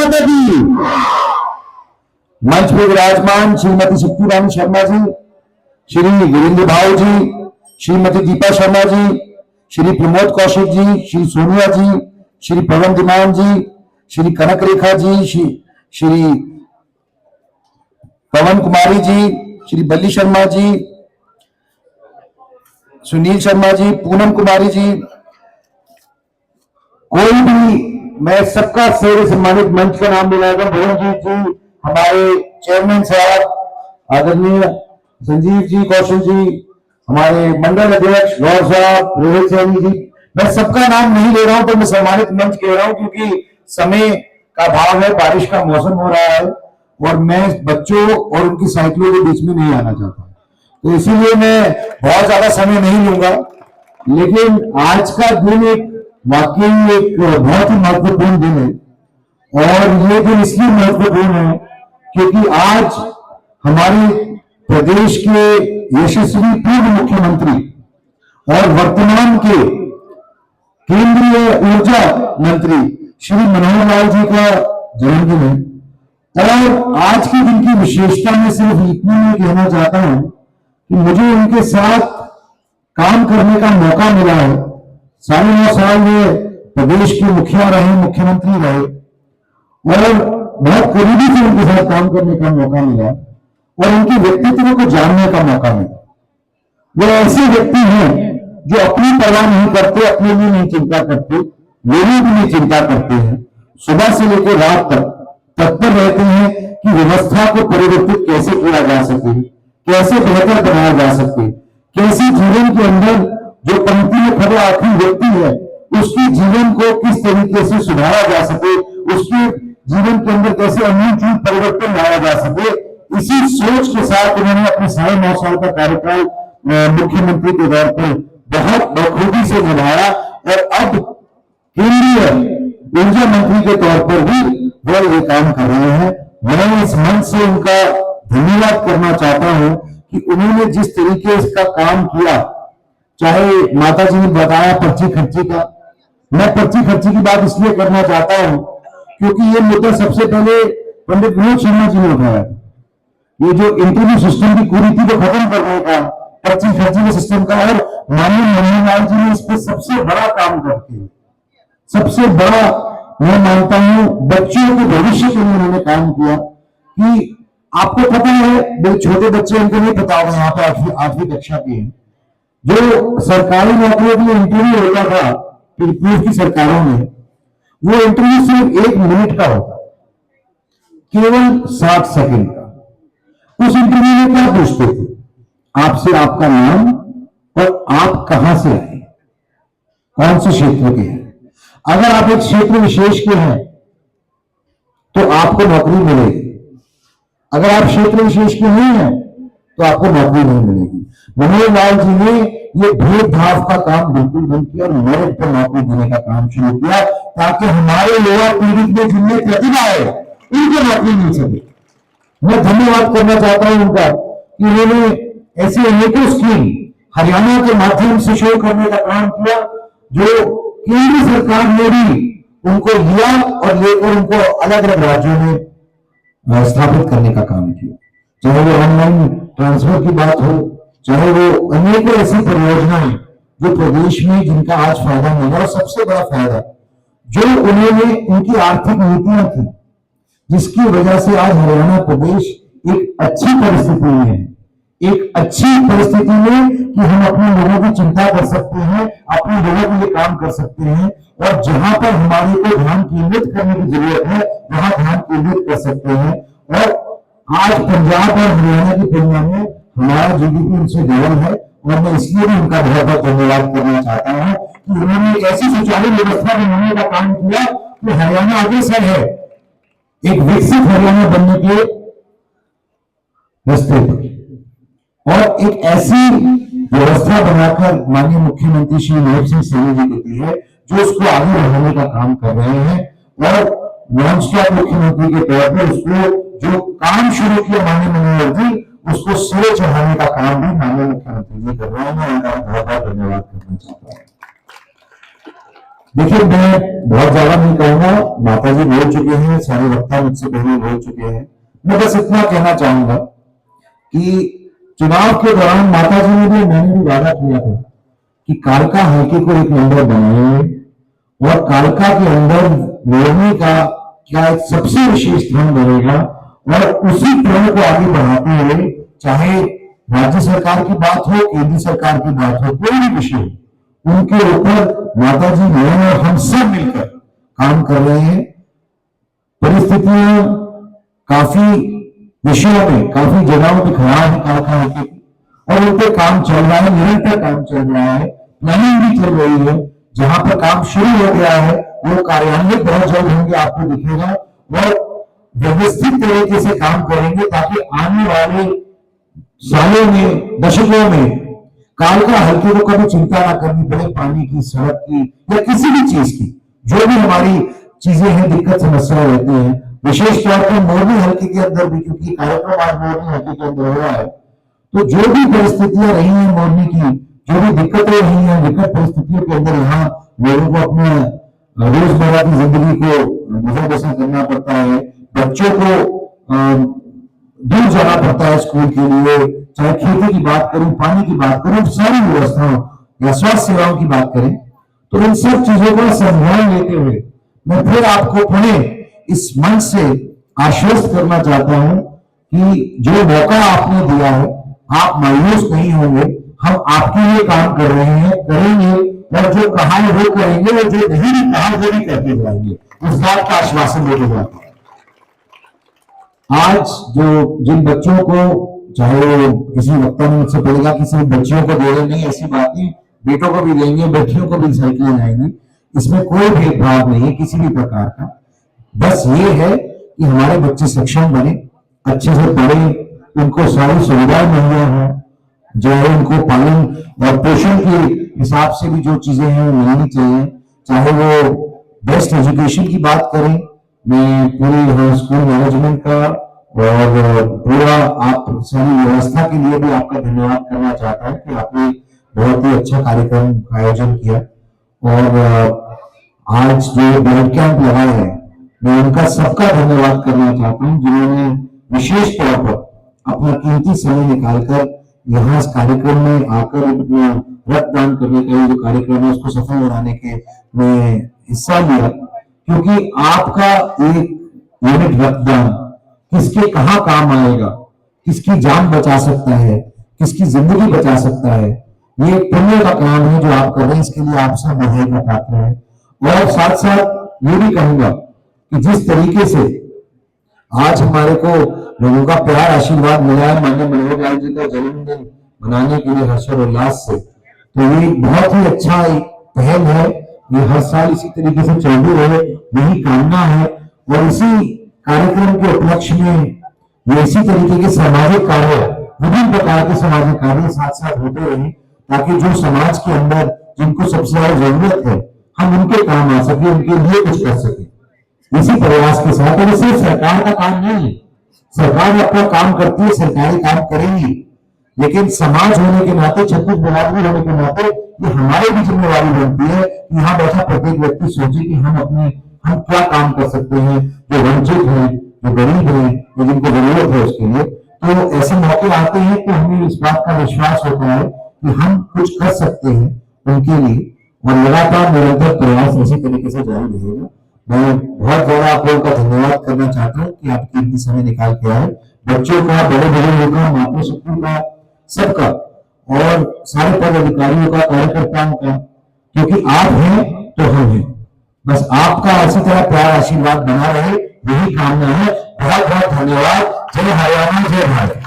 माता की। मंच पर विराजमान श्रीमती शक्ति रानी शर्मा जी, श्री वीरेंद्र भाव जी, श्रीमती दीपा शर्मा जी, श्री प्रमोद कौशिक जी, श्री सोनिया जी, श्री पवन दिमान जी, श्री कनक रेखा जी, श्री पवन कुमारी जी, श्री बल्ली शर्मा जी, सुनील शर्मा जी, पूनम कुमारी जी, कोई भी, मैं सबका सेवा सम्मानित मंच का नाम बुलाएगा। भुवनजीत जी, हमारे चेयरमैन साहब आदरणीय संजीव जी कौशल जी, हमारे मंडल अध्यक्ष गौर साहब, रोहित सैनी जी, मैं सबका नाम नहीं ले रहा हूं, तो मैं सम्मानित मंच कह रहा हूं क्योंकि समय का अभाव है, बारिश का मौसम हो रहा है और मैं बच्चों और उनकी साइकिलों के बीच में नहीं आना चाहता, तो इसीलिए मैं बहुत ज्यादा समय नहीं लूंगा। लेकिन आज का दिन एक वाकई एक बहुत ही महत्वपूर्ण दिन है और ये दिन इसलिए महत्वपूर्ण है क्योंकि आज हमारे प्रदेश के यशस्वी पूर्व मुख्यमंत्री और वर्तमान के केंद्रीय ऊर्जा मंत्री श्री मनोहर लाल जी का जन्मदिन है और आज के दिन की विशेषता में सिर्फ इतनी मैं कहना चाहता हूं कि मुझे उनके साथ काम करने का मौका मिला है। 9.5 साल में प्रदेश के मुखिया रहे, मुख्यमंत्री रहे और बहुत करीबी से उनके साथ काम करने का मौका मिला और उनके व्यक्तित्व को जानने का मौका मिला। वो ऐसे व्यक्ति हैं जो अपनी परवाह नहीं करते, अपने लिए नहीं चिंता करते, मेरी भी नहीं चिंता करते हैं, सुबह से लेकर रात तक तत्पर रहते हैं कि व्यवस्था को परिवर्तित कैसे किया जा सके, कैसे बेहतर बनाया जा सके, कैसे जीवन के अंदर जो पंक्ति में खड़ा आखिरी व्यक्ति है उसके जीवन को किस तरीके से सुधारा जा सके, उसके जीवन के अंदर कैसे अमूलचूल परिवर्तन लाया जा सके, इसी सोच के साथ उन्होंने अपने 9.5 साल का कार्यकाल मुख्यमंत्री के तौर पर बहुत बखूबी से निभाया और अब केंद्रीय ऊर्जा मंत्री के तौर पर भी वह ये काम कर रहे हैं। मैं इस मंच से उनका धन्यवाद करना चाहता हूं कि उन्होंने जिस तरीके का काम किया, चाहे माता जी ने बताया पर्ची खर्ची का, मैं पर्ची खर्ची की बात इसलिए करना चाहता हूं क्योंकि ये मुद्दा सबसे पहले पंडित विनोद शर्मा जी ने उठाया। ये जो इंटरव्यू सिस्टम की कुरीति को खत्म करने का, पर्ची खर्ची के सिस्टम का, और माननीय मनोहर लाल जी ने इस पर सबसे बड़ा काम करके, सबसे बड़ा मैं मानता हूं बच्चों के भविष्य के लिए उन्होंने काम किया। कि आपको पता है, छोटे बच्चे उनको नहीं पता होगा, यहाँ पे 8वीं कक्षा के हैं, जो सरकारी नौकरियों के लिए इंटरव्यू होता था पूर्व की सरकारों में, वो इंटरव्यू सिर्फ 1 मिनट का होता, केवल 60 सेकंड का। उस इंटरव्यू में क्या पूछते थे? आपसे आपका नाम और आप कहां से आए, कौन से क्षेत्र के हैं। अगर आप एक क्षेत्र विशेष के हैं तो आपको नौकरी मिलेगी, अगर आप क्षेत्र विशेष के नहीं हैं तो आपको नौकरी नहीं मिलेगी। मनोहर लाल जी ने ये भेदभाव का काम बिल्कुल बंद किया और मेरिट पर नौकरी देने का काम शुरू किया ताकि हमारे युवा पीढ़ी में जिनमें प्रतिभा है उनको नौकरी मिल सके। मैं धन्यवाद करना चाहता हूं उनका कि उन्होंने ऐसे अनेकों स्कीम हरियाणा के माध्यम से शुरू करने का काम किया जो केंद्र सरकार ने भी उनको लिया और लेकर उनको अलग अलग राज्यों में स्थापित करने का काम किया। चाहे वो ऑनलाइन ट्रांसफर की बात हो, चाहे वो अनेकों ऐसी परियोजनाएं जो प्रदेश में जिनका आज फायदा मिला, और सबसे बड़ा फायदा जो उन्होंने उनकी आर्थिक नीतियां थी जिसकी वजह से आज हरियाणा प्रदेश एक अच्छी परिस्थिति में है, एक अच्छी परिस्थिति में कि हम अपने लोगों की चिंता कर सकते हैं, अपने लोगों के लिए काम कर सकते हैं और जहां पर हमारे को ध्यान केंद्रित करने की जरूरत है वहां ध्यान केंद्रित कर सकते हैं। और आज पंजाब और हरियाणा की तुलना में हमारा जीडीपी उनसे डबल है और मैं इसलिए भी उनका बहुत बहुत धन्यवाद करना चाहता हूं कि उन्होंने ऐसी सुचारू व्यवस्था बनाने का काम किया कि हरियाणा अग्रसर है एक विकसित हरियाणा बनने के रास्ते पर। और एक ऐसी व्यवस्था बनाकर माननीय मुख्यमंत्री श्री मनोहर सिंह सैनी जी देती है जो उसको आगे बढ़ाने का काम कर रहे हैं और नॉन स्टॉप मुख्यमंत्री के तौर पर उसको जो काम शुरू किया माननीय मनोहर जी उसको सिरे चढ़ाने का काम भी माननीय मुख्यमंत्री जी कर रहे हैं। मैं उनका बहुत बहुत धन्यवाद करना चाहता हूं। देखिए, मैं बहुत ज्यादा नहीं कहूंगा, माता जी बोल चुके हैं, सारे वक्ता मुझसे पहले बोल चुके हैं। मैं बस इतना कहना चाहूंगा कि चुनाव के दौरान माता जी ने भी, मैंने भी वादा किया था कि कालका हल्के को एक नंबर बनाएंगे और कालका के अंदर मोरनी का क्या एक सबसे विशेष स्थान बनेगा और उसी क्रम को आगे बढ़ाते हुए, चाहे राज्य सरकार की बात हो, केंद्र सरकार की बात हो, कोई भी विषय हो, उनके ऊपर माता जी मैं और हम सब मिलकर काम कर रहे हैं। परिस्थितियां काफी विषयों में, काफी जगहों में खराब है कालका हल्के की, और उन पे काम चल रहा है, निरंतर काम चल रहा है, प्लानिंग भी चल रही है। जहां पर काम शुरू हो गया है वो कार्यान्वित बहुत जल्द होंगे, आपको दिखेगा, और व्यवस्थित तरीके से काम करेंगे ताकि आने वाले सालों में, दशकों में कालका हल्के को कभी चिंता ना करनी पड़े पानी की, सड़क की या किसी भी चीज की। जो भी हमारी चीजें हैं, दिक्कत समस्याएं रहती हैं, विशेष तौर पर मोरनी हल्के के अंदर भी, क्योंकि कार्यक्रम आज मोरनी हल्के के अंदर हो रहा है, तो जो भी परिस्थितियां रही हैं मोरनी की, जो भी दिक्कतें रही हैं, विकट परिस्थितियों के अंदर यहाँ लोगों को अपने रोजमर्रा की जिंदगी को गुजर बसर करना पड़ता है, बच्चों को दूर जाना पड़ता है स्कूल के लिए, चाहे खेती की बात करूं, पानी की बात करूं, सारी व्यवस्थाओं या स्वास्थ्य सेवाओं की बात करें, तो इन सब चीजों का संज्ञान लेते हुए मैं फिर आपको पुनः इस मंच से आश्वस्त करना चाहता हूं कि जो मौका आपने दिया है, आप मायूस नहीं होंगे। हम आपके लिए काम कर रहे हैं, करेंगे, और जो कहा है वो करेंगे, और जो नहीं भी कहा वो भी करके जाएंगे, उस बात का आश्वासन देके जाते हैं। आज जो जिन बच्चों को, चाहे वो किसी वक्ता ने मुझसे पड़ेगा कि सिर्फ बच्चियों को दे रहे, नहीं, ऐसी बात नहीं, बेटों को भी देंगे, बेटियों को भी साइकिलें जाएंगी, इसमें कोई भेदभाव नहीं है किसी भी प्रकार का। बस ये है कि हमारे बच्चे सक्षम बने, अच्छे से पढ़े, उनको सारी सुविधाएं मुहैया हो, जो है उनको पालन और पोषण के हिसाब से भी जो चीजें हैं वो मिलनी चाहिए, चाहे वो बेस्ट एजुकेशन की बात करें। मैं पूरी स्कूल मैनेजमेंट का और पूरा आप सारी व्यवस्था के लिए भी आपका धन्यवाद करना चाहता हूं कि आपने बहुत ही अच्छा कार्यक्रम का आयोजन किया, और आज जो ब्लड कैंप लगाए हैं, मैं उनका सबका धन्यवाद करना चाहता हूं, जिन्होंने विशेष तौर पर अपना कीमती समय निकालकर यहाँ इस कार्यक्रम में आकर रक्तदान करने का जो कार्यक्रम है उसको सफल बनाने के में हिस्सा लिया, क्योंकि आपका एक यूनिट रक्तदान किसके कहाँ काम आएगा, किसकी जान बचा सकता है, किसकी जिंदगी बचा सकता है, ये एक पुण्य का काम है जो आप कर रहे हैं। इसके लिए आप सब बधाई का पात्र है। और साथ साथ ये भी कहूंगा कि जिस तरीके से आज हमारे को लोगों का प्यार आशीर्वाद मिला है माननीय मनोहर लाल जी का जन्मदिन मनाने के लिए हर्षोल्लास से, तो ये बहुत ही अच्छा एक पहल है। ये हर साल इसी तरीके से चलती रहे, यही कामना है, और इसी कार्यक्रम के उपलक्ष्य में ये इसी तरीके के सामाजिक कार्य, विभिन्न प्रकार के सामाजिक कार्य साथ साथ होते रहे, ताकि जो समाज के अंदर जिनको सबसे ज्यादा जरूरत है, हम उनके काम आ सके, उनके लिए कुछ कर सके, इसी प्रयास के साथ। और सिर्फ सरकार का काम नहीं है, सरकार अपना काम करती है, सरकारी काम करेंगी, लेकिन समाज होने के नाते, छत्तीस बिरादरी होने के नाते, ये हमारी भी जिम्मेवारी बनती है कि यहाँ बैठा प्रत्येक व्यक्ति सोचे कि हम क्या काम कर सकते हैं, जो वंचित हैं, जो गरीब हैं, जो जिनको जरूरत है उसके लिए। तो ऐसे मौके आते हैं कि हमें इस बात का विश्वास होता है कि हम कुछ कर सकते हैं उनके लिए, और लगातार निरंतर प्रयास इसी तरीके से जारी रहेगा। मैं बहुत ज्यादा आप लोगों का धन्यवाद करना चाहता हूँ कि आप कीमती समय निकाल के आए, बच्चों का, बड़े बुजुर्गों का, मातृशक्ति का, सबका, और सारे पदाधिकारियों का, कार्यकर्ताओं का, क्योंकि आप हैं तो हम हैं। बस आपका इसी तरह प्यार आशीर्वाद बना रहे, यही कामना है। बहुत बहुत धन्यवाद। जय हरियाणा, जय भारत।